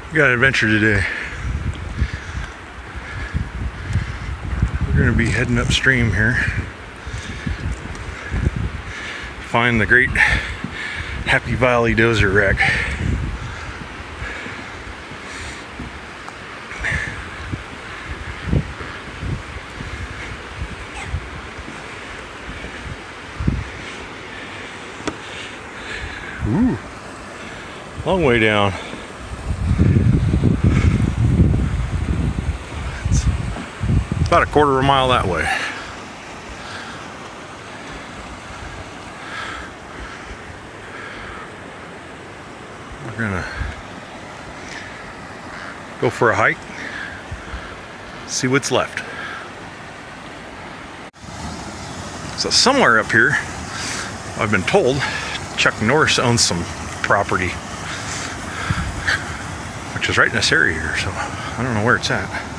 We got an adventure today. We're going to be heading upstream here. Find the great Happy Valley Dozer wreck. Ooh, long way down. It's about a quarter of a mile that way. We're gonna go for a hike, see what's left. So somewhere up here, I've been told, Chuck Norris owns some property, which is right in this area here, so I don't know where it's at.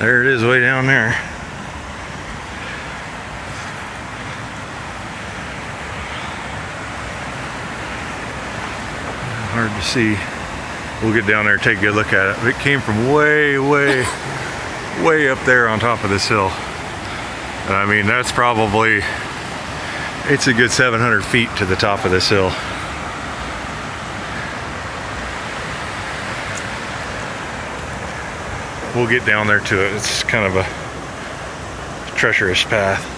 There it is, way down there. Hard to see. We'll get down there and take a good look at it. It came from way up there on top of this hill. And I mean, that's probably, it's a good 700 feet to the top of this hill. We'll get down there to it. It's kind of a treacherous path.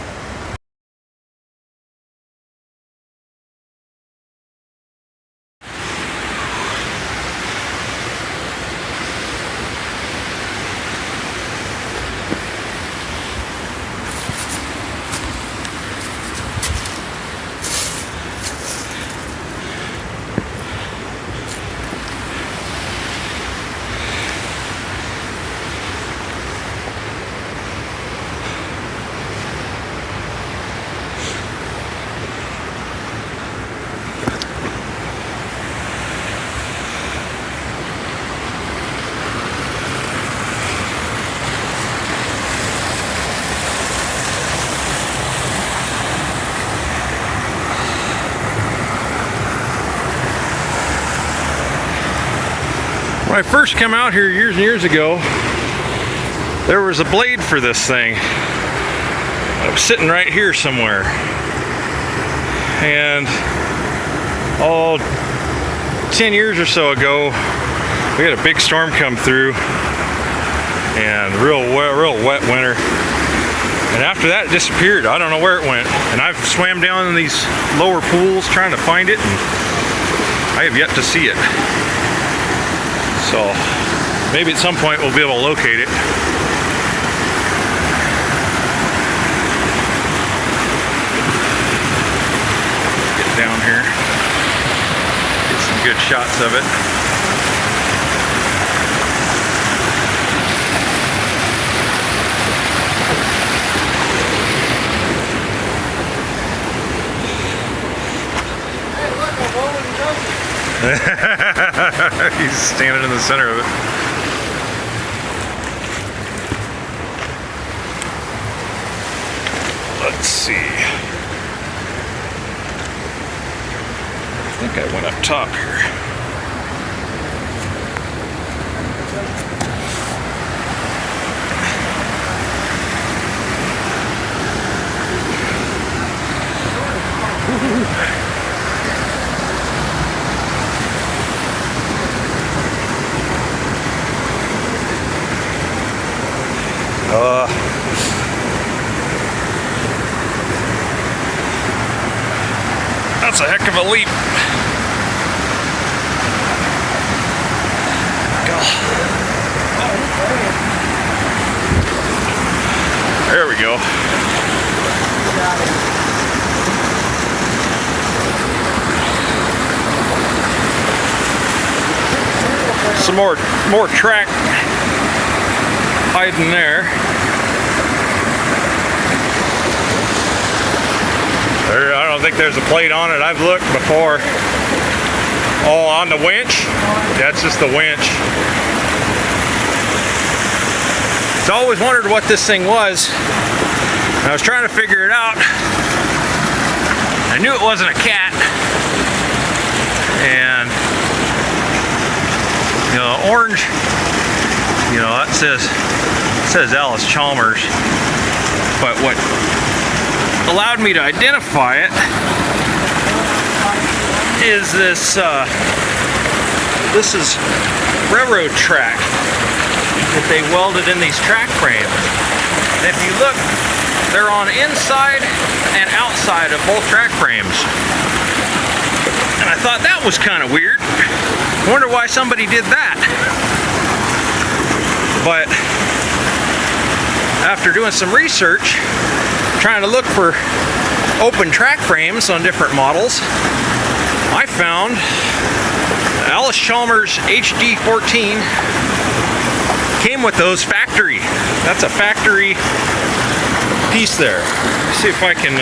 When I first came out here years and years ago, there was a blade for this thing. It was sitting right here somewhere. And 10 years or so ago, we had a big storm come through and real wet winter. And after that, it disappeared. I don't know where it went. And I've swam down in these lower pools trying to find it, and I have yet to see it. So maybe at some point we'll be able to locate it. Get down here, get some good shots of it. He's standing in the center of it. Let's see. I think I went up top here. That's a heck of a leap. There we go. Some more track hiding there. I don't think there's a plate on it. I've looked before. Oh, on the winch? That's just the winch. So I always wondered what this thing was. I was trying to figure it out. I knew it wasn't a cat. And you know, orange, you know, it says Allis Chalmers. But what allowed me to identify it is this is railroad track that they welded in these track frames. And if you look, they're on inside and outside of both track frames. And I thought that was kind of weird. I wonder why somebody did that. But after doing some research, trying to look for open track frames on different models, I found Allis Chalmers HD14 came with those factory. That's a factory piece there. Let's see if I can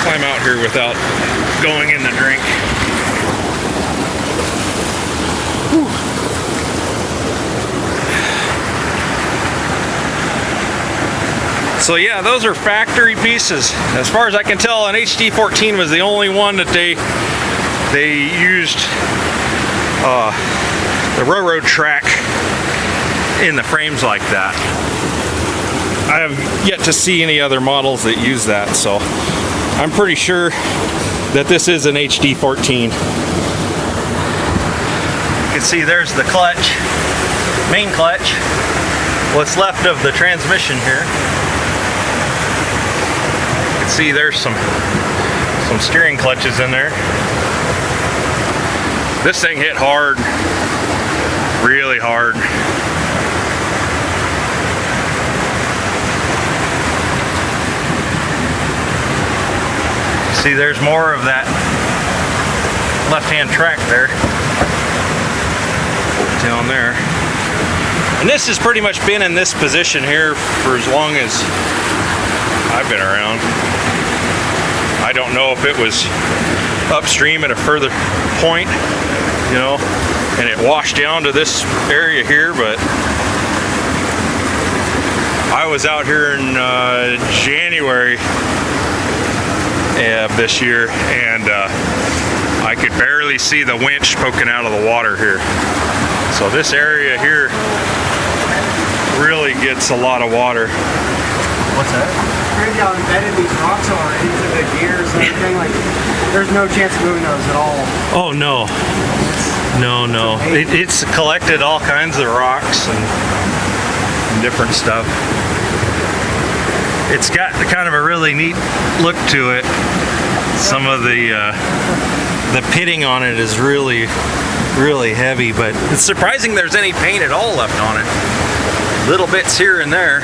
climb out here without going in the drink. Whew. So yeah, those are factory pieces. As far as I can tell, an HD14 was the only one that they used the railroad track in the frames like that. I have yet to see any other models that use that, so I'm pretty sure that this is an HD14. You can see there's the clutch, main clutch, what's left of the transmission here. You can see there's some steering clutches in there. This thing hit hard, really hard. See, there's more of that left-hand track there, down there. And this has pretty much been in this position here for as long as I've been around. I don't know if it was upstream at a further point, you know, and it washed down to this area here, but I was out here in January of this year, and I could barely see the winch poking out of the water here. So this area here really gets a lot of water. What's that? Crazy how embedded these rocks are into the gears and everything. Like, there's no chance of moving those at all. Oh no, no. It's collected all kinds of rocks and different stuff. It's got kind of a really neat look to it. Some of the pitting on it is really heavy, but it's surprising there's any paint at all left on it. Little bits here and there.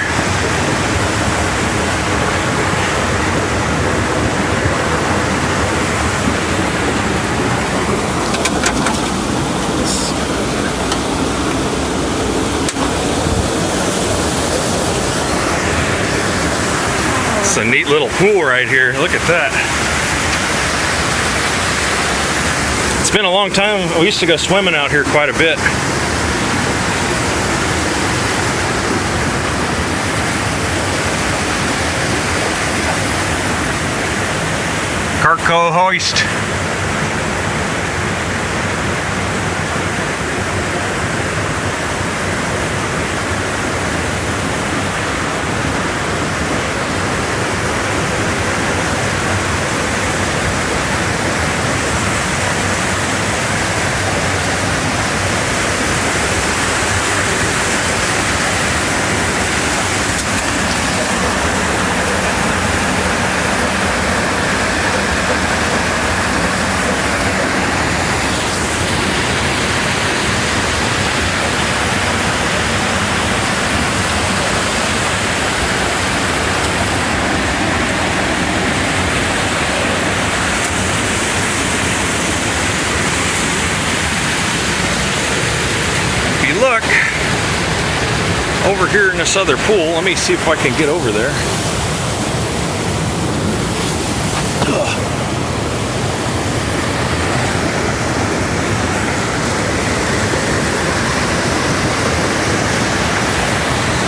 It's a neat little pool right here. Look at that. It's been a long time. We used to go swimming out here quite a bit. Carco hoist. over here in this other pool. Let me see if I can get over there.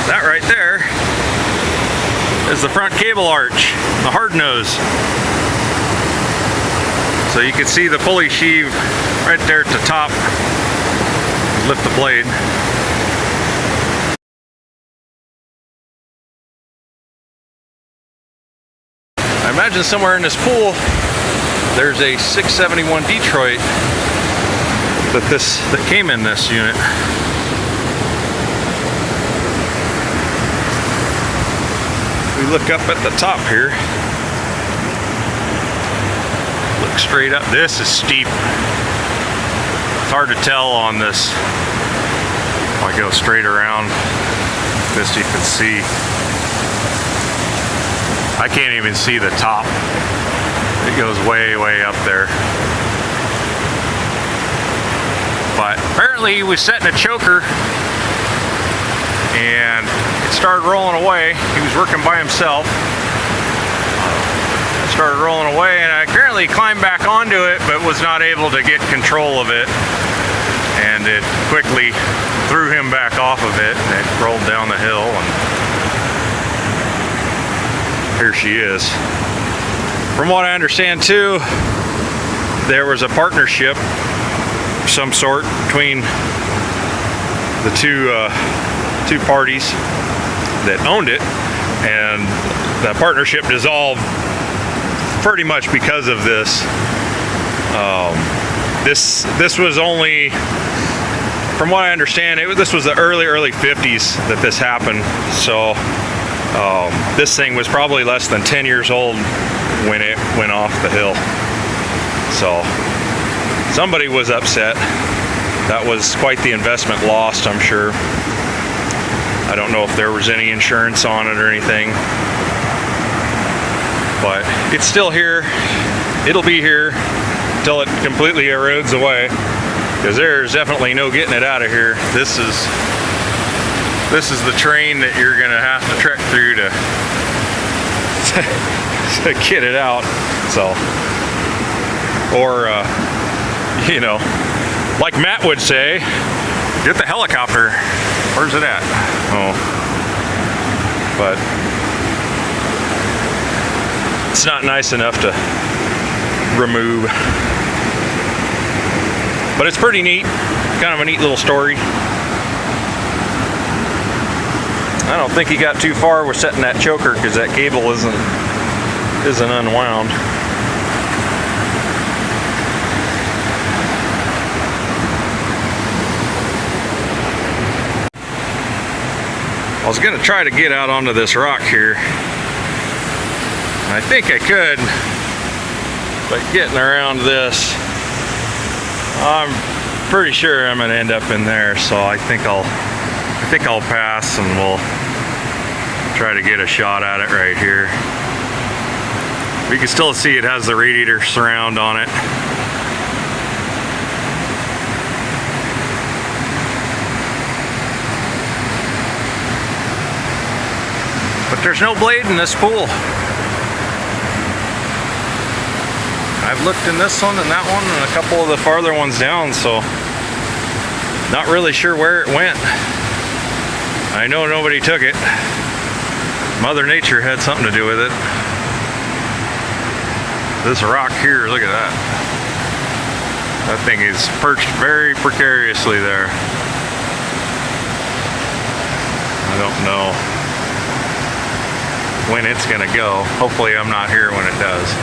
That right there is the front cable arch, the hard nose. So you can see the pulley sheave right there at the top. Lift the blade. I imagine somewhere in this pool there's a 671 Detroit that came in this unit. We look up at the top here. Look straight up. This is steep. It's hard to tell on this. If I go straight around, this you can see. I can't even see the top. It goes way, way up there. But apparently he was setting a choker and it started rolling away. He was working by himself. Started rolling away, and I apparently climbed back onto it, but was not able to get control of it. And it quickly threw him back off of it, and it rolled down the hill, and here she is. From what I understand too, there was a partnership of some sort between the two parties that owned it, and the partnership dissolved pretty much because of this. This was only, from what I understand, this was the early 50s that this happened. So this thing was probably less than 10 years old when it went off the hill. So somebody was upset. That was quite the investment lost, I'm sure. I don't know if there was any insurance on it or anything. But it's still here. It'll be here until it completely erodes away, because there's definitely no getting it out of here. This is the terrain that you're gonna have to trek through to to get it out. So, or you know, like Matt would say, get the helicopter. Where's it at? Oh, but it's not nice enough to remove. But it's pretty neat. Kind of a neat little story. I don't think he got too far with setting that choker, because that cable isn't unwound. I was gonna try to get out onto this rock here. I think I could, but getting around this, I'm pretty sure I'm gonna end up in there. So I think I'll pass, and we'll try to get a shot at it right here. We can still see it has the radiator surround on it. But there's no blade in this pool. I've looked in this one and that one and a couple of the farther ones down, so not really sure where it went. I know nobody took it. Mother Nature had something to do with it. This rock here, look at that. That thing is perched very precariously there. I don't know when it's gonna go. Hopefully I'm not here when it does.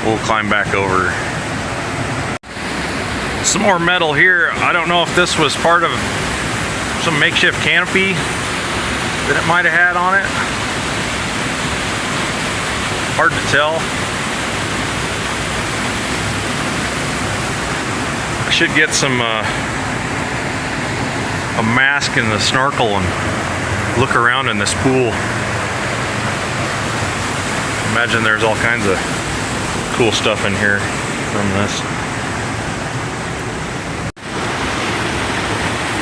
We'll climb back over. Some more metal here. I don't know if this was part of some makeshift canopy that it might have had on it. Hard to tell. I should get some a mask and the snorkel and look around in this pool. Imagine there's all kinds of cool stuff in here from this.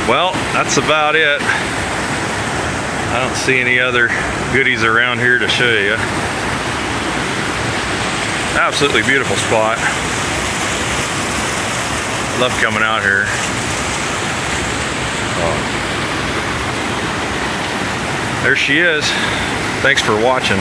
Well, that's about it. I don't see any other goodies around here to show you. Absolutely beautiful spot. Love coming out here. There she is. Thanks for watching.